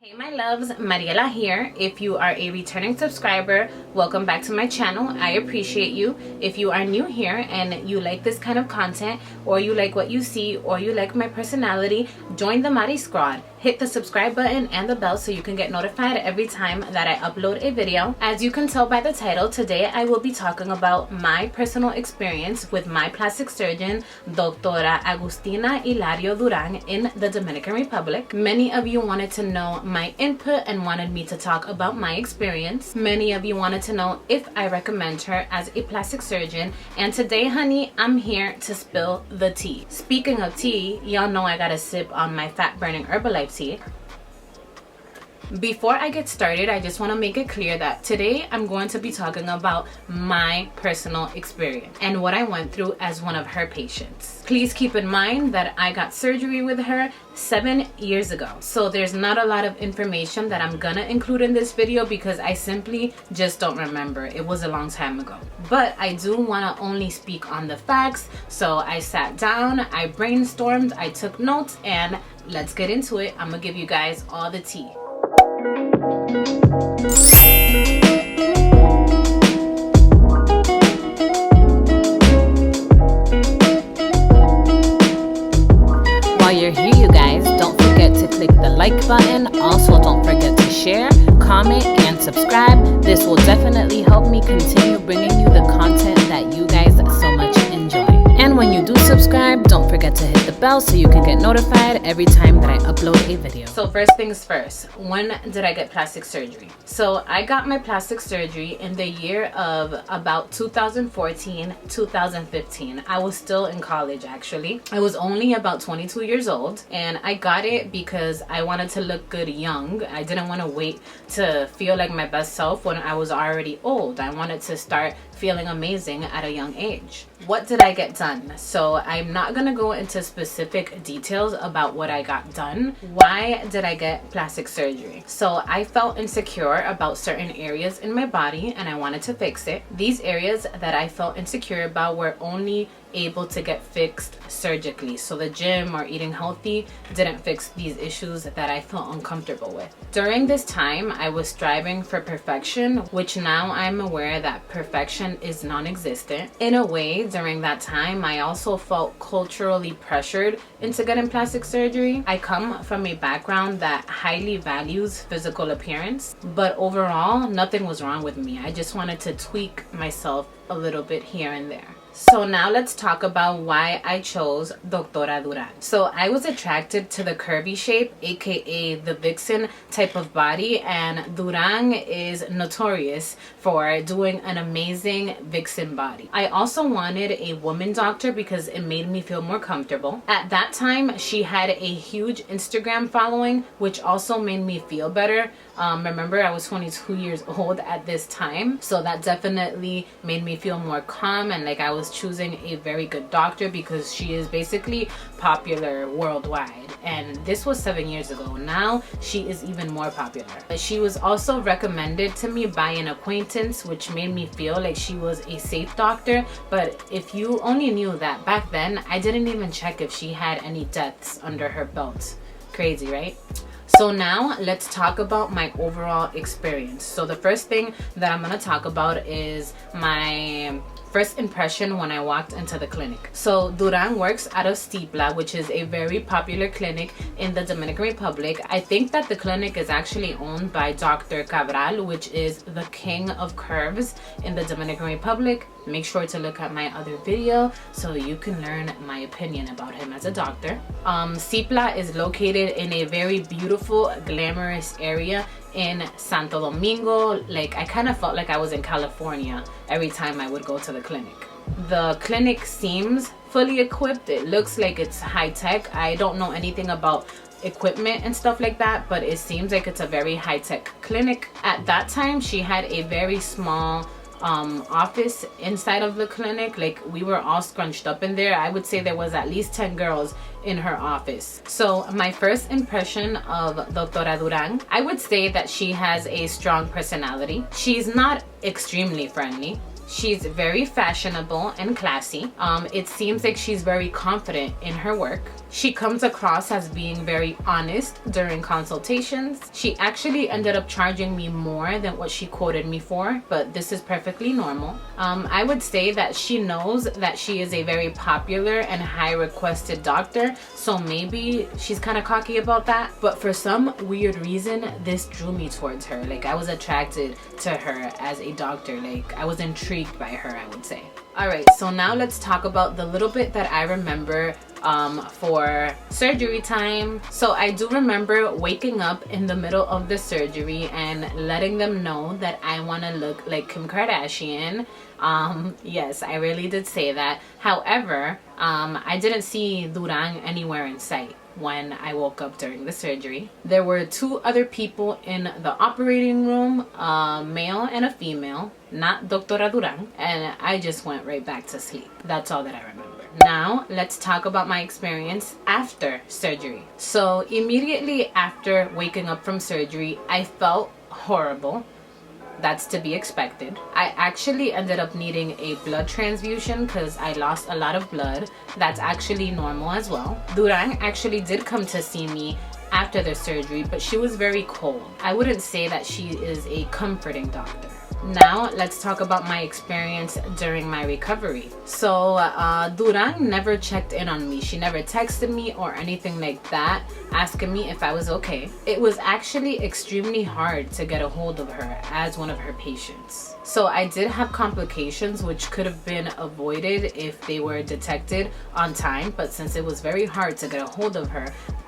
Hey my loves, Mariela here. If you are a returning subscriber, welcome back to my channel. I appreciate you. If you are new here and you like this kind of content, or you like what you see, or you like my personality, join the Mari Squad. Hit the subscribe button and the bell so you can get notified every time that I upload a video. As you can tell by the title, today I will be talking about my personal experience with my plastic surgeon, Dr Agustina Hilario Duran in the Dominican Republic. Many of you wanted to know my input and wanted me to talk about my experience. Many of you wanted to know if I recommend her as a plastic surgeon, and today, honey, I'm here to spill the tea. Speaking of tea, y'all know I gotta sip on my fat burning Herbalife tea. Before I get started, I just want to make it clear that today I'm going to be talking about my personal experience and what I went through as one of her patients. Please keep in mind that I got surgery with her 7 years ago. So there's not a lot of information that I'm gonna include in this video because I simply just don't remember. It was a long time ago. But I do want to only speak on the facts. So I sat down, I brainstormed, I took notes, and let's get into it. I'm gonna give you guys all the tea. While you're here, you guys, don't forget to click the like button. Also, don't forget to share, comment, and subscribe. This will definitely help me continue bringing you the content that you guys so much enjoy. And when you do subscribe, don't forget to hit the bell so you can get notified every time that I upload a video. So first things first, when did I get plastic surgery? So I got my plastic surgery in the year of about 2014, 2015. I was still in college actually. I was only about 22 years old, and I got it because I wanted to look good young. I didn't want to wait to feel like my best self when I was already old. I wanted to start feeling amazing at a young age. What did I get done? So I'm not gonna go into specific details about what I got done. Why did I get plastic surgery? So I felt insecure about certain areas in my body and I wanted to fix it. These areas that I felt insecure about were only able to get fixed surgically. So the gym or eating healthy didn't fix these issues that I felt uncomfortable with. During this time, I was striving for perfection, which now I'm aware that perfection is non-existent. In a way, during that time, I also felt culturally pressured into getting plastic surgery. I come from a background that highly values physical appearance, but overall, nothing was wrong with me. I just wanted to tweak myself a little bit here and there. So now let's talk about why I chose Dr Duran. So I was attracted to the curvy shape, aka the vixen type of body, and Duran is notorious for doing an amazing vixen body. I also wanted a woman doctor because it made me feel more comfortable. At that time, she had a huge Instagram following, which also made me feel better. Remember, I was 22 years old at this time, so that definitely made me feel more calm and like I was choosing a very good doctor because she is basically popular worldwide. And this was 7 years ago. Now she is even more popular. She was also recommended to me by an acquaintance, which made me feel like she was a safe doctor. But if you only knew that back then, I didn't even check if she had any deaths under her belt. Crazy, right? So now let's talk about my overall experience. So the first thing that I'm going to talk about is my first impression when I walked into the clinic. So Duran works out of Stipla, which is a very popular clinic in the Dominican Republic. I think that the clinic is actually owned by Dr. Cabral, which is the king of curves in the Dominican Republic. Make sure to look at my other video so you can learn my opinion about him as a doctor. Stipla is located in a very beautiful, glamorous area in Santo Domingo. Like, I kind of felt like I was in California every time I would go to the clinic. The clinic seems fully equipped. It looks like it's high tech. I don't know anything about equipment and stuff like that, but it seems like it's a very high tech clinic. At that time, she had a very small office inside of the clinic. Like, we were all scrunched up in there. I would say there was at least 10 girls in her office. So my first impression of Dr Duran, I would say that she has a strong personality. She's not extremely friendly. She's very fashionable and classy. It seems like she's very confident in her work. She comes across as being very honest during consultations. She actually ended up charging me more than what she quoted me for, but this is perfectly normal. I would say that she knows that she is a very popular and high requested doctor, so maybe she's kind of cocky about that. But for some weird reason, this drew me towards her. Like, I was attracted to her as a doctor. Like, I was intrigued by her, I would say. Alright, so now let's talk about the little bit that I remember for surgery time. So I do remember waking up in the middle of the surgery and letting them know that I want to look like Kim Kardashian. Yes, I really did say that. However, I didn't see Duran anywhere in sight when I woke up during the surgery. There were 2 other people in the operating room, a male and a female, not Dr. Duran, and I just went right back to sleep. That's all that I remember. Now, let's talk about my experience after surgery. So immediately after waking up from surgery, I felt horrible. That's to be expected. I actually ended up needing a blood transfusion because I lost a lot of blood. That's actually normal as well. Duran actually did come to see me after the surgery, but she was very cold. I wouldn't say that she is a comforting doctor. Now, let's talk about my experience during my recovery. So, Duran never checked in on me. She never texted me or anything like that, asking me if I was okay. It was actually extremely hard to get a hold of her as one of her patients. So I did have complications which could have been avoided if they were detected on time, but since it was very hard to get a hold of her,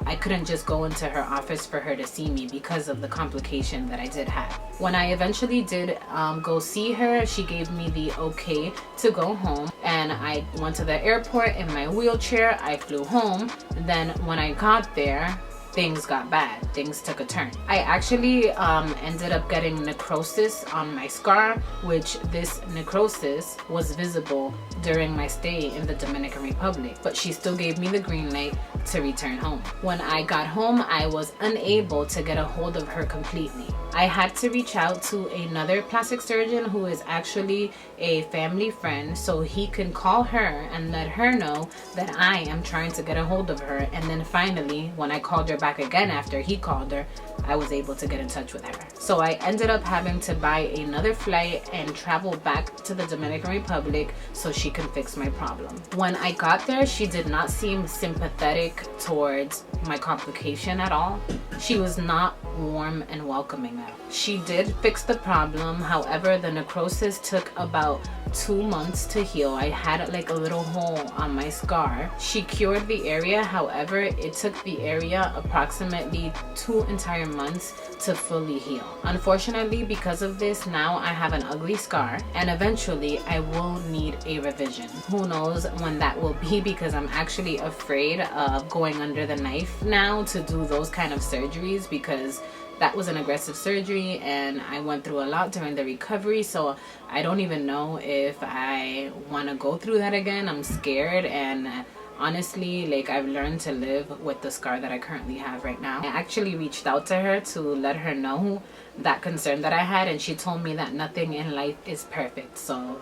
I couldn't just go into her office for her to see me because of the complication that I did have. When I eventually did go see her, she gave me the okay to go home, and I went to the airport in my wheelchair. I flew home. Then when I got there, things got bad. Things took a turn. I actually ended up getting necrosis on my scar, which this necrosis was visible during my stay in the Dominican Republic, but she still gave me the green light to return home. When I got home, I was unable to get a hold of her completely. I had to reach out to another plastic surgeon who is actually a family friend, so he can call her and let her know that I am trying to get a hold of her. And then finally, when I called her back again after he called her, I was able to get in touch with her. So I ended up having to buy another flight and travel back to the Dominican Republic so she can fix my problem. When I got there, she did not seem sympathetic towards my complication at all. She was not warm and welcoming at all. She did fix the problem. However, the necrosis took about 2 months to heal. I had like a little hole on my scar. She cured the area. However, it took the area approximately 2 entire months to fully heal. Unfortunately, because of this, now I have an ugly scar, and eventually I will need a revision. Who knows when that will be, because I'm actually afraid of going under the knife now to do those kind of surgeries, because that was an aggressive surgery and I went through a lot during the recovery, so I don't even know if I want to go through that again. I'm scared, and honestly, like, I've learned to live with the scar that I currently have right now. I actually reached out to her to let her know that concern that I had, and she told me that nothing in life is perfect. So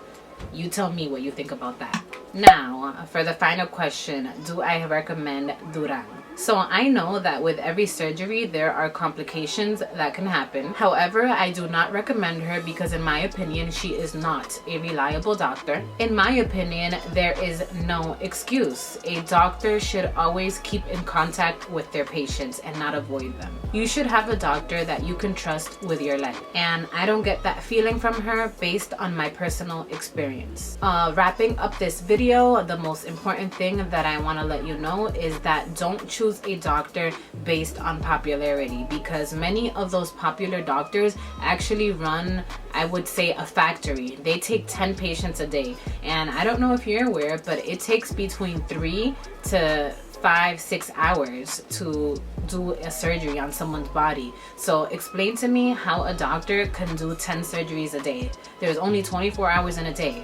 you tell me what you think about that. Now, for the final question, do I recommend Duran? So I know that with every surgery, there are complications that can happen. However, I do not recommend her because in my opinion, she is not a reliable doctor. In my opinion, there is no excuse. A doctor should always keep in contact with their patients and not avoid them. You should have a doctor that you can trust with your life. And I don't get that feeling from her based on my personal experience. Wrapping up this video, the most important thing that I want to let you know is that don't choose a doctor based on popularity, because many of those popular doctors actually run, I would say, a factory. They take 10 patients a day, and I don't know if you're aware, but it takes between 3 to 5-6 hours to do a surgery on someone's body. So explain to me how a doctor can do 10 surgeries a day. There's only 24 hours in a day.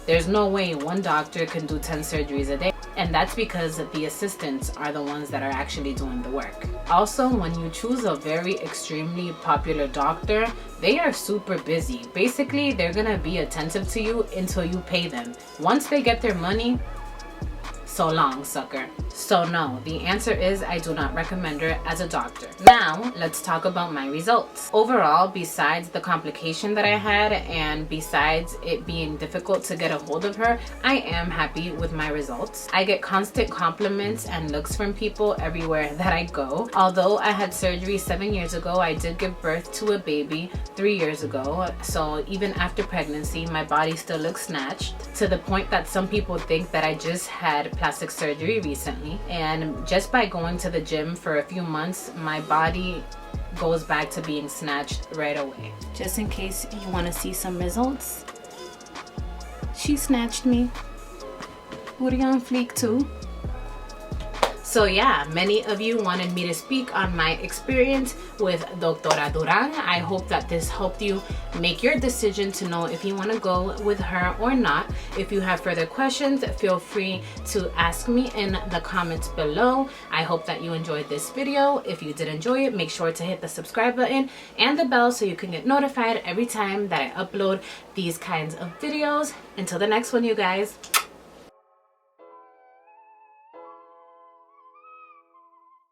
There's no way one doctor can do 10 surgeries a day. And that's because the assistants are the ones that are actually doing the work. Also, when you choose a very extremely popular doctor, they are super busy. Basically, they're gonna be attentive to you until you pay them. Once they get their money, so long, sucker. So no, the answer is I do not recommend her as a doctor. Now, let's talk about my results. Overall, besides the complication that I had and besides it being difficult to get a hold of her, I am happy with my results. I get constant compliments and looks from people everywhere that I go. Although I had surgery 7 years ago, I did give birth to a baby 3 years ago. So even after pregnancy, my body still looks snatched, to the point that some people think that I just had plastic surgery recently. And just by going to the gym for a few months, my body goes back to being snatched right away. Just in case you want to see some results, she snatched me. Booty on fleek too. So yeah, many of you wanted me to speak on my experience with Dra Duran. I hope that this helped you make your decision to know if you want to go with her or not. If you have further questions, feel free to ask me in the comments below. I hope that you enjoyed this video. If you did enjoy it, make sure to hit the subscribe button and the bell so you can get notified every time that I upload these kinds of videos. Until the next one, you guys.